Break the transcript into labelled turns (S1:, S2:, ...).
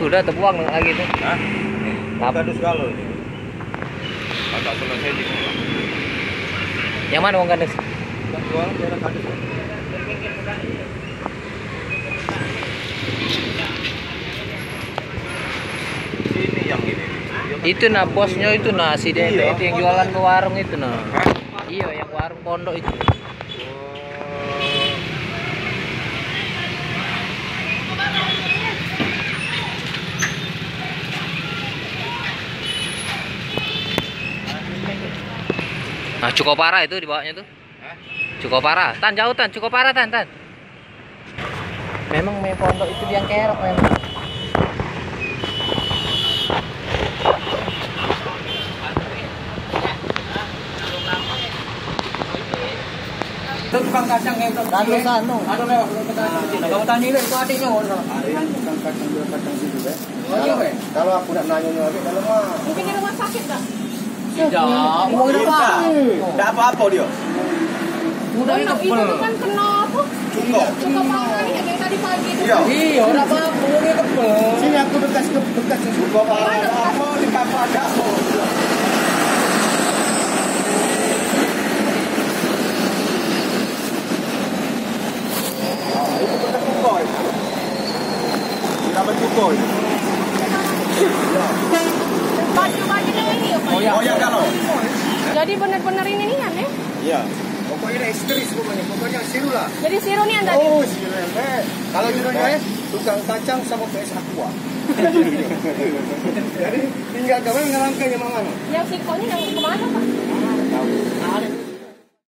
S1: Udah terbuang lagi tuh.
S2: Hah? Kardus galau ini. Agak selesai di mana?
S1: Yang mana uang kardus?
S2: Kan jualan daerah kardus. Sini yang ini.
S1: Itu nah bosnya itu nah si Dede
S2: Iya.
S1: itu yang jualan ke warung itu nah.
S2: Hah?
S1: Iya yang warung pondok itu. Nah cukup parah itu di bawahnya tuh.
S2: Hah?
S1: Cukup parah. Tan jauh tan, cukup parah tan. Memang main pondok itu yang kerok memang.
S3: Itu tukang kacang yang itu.
S1: Sanu.
S3: Aduh lewat kalau tani itu adiknya orang.
S2: Tukang kacang jual kacang situ deh.
S3: Oh iya, Pak.
S2: Kalau aku nak nanya lagi dalam mah.
S4: Mungkin di rumah sakit dah.
S3: Tidak, mau apa?
S2: Tidak apa-apa dia.
S3: Udah ini
S4: Itu
S3: kebel.
S4: kan kenapa?
S2: Cukup.
S4: Cukup parah nih yang tadi pagi itu.
S2: Iya.
S3: Iya, udah apa? Mau ini kebel.
S2: Sini aku bekas suka apa di kapal ada aku. Itu bekas kukoy. Kita berkukoy.
S4: Baju-bajunya ini ya, Pak.
S2: Oh ya kalau.
S4: Jadi benar-benar ini nih ya?
S2: Iya. Pokoknya istri semuanya. Pokoknya siru lah.
S4: Jadi siru nih yang tadi.
S2: Oh, siru. Kalau judulnya tukang kacang sama PS Aqua. Jadi tinggal kawan ngelangkahnya mana?
S4: Yang sikonya yang kemana, Pak?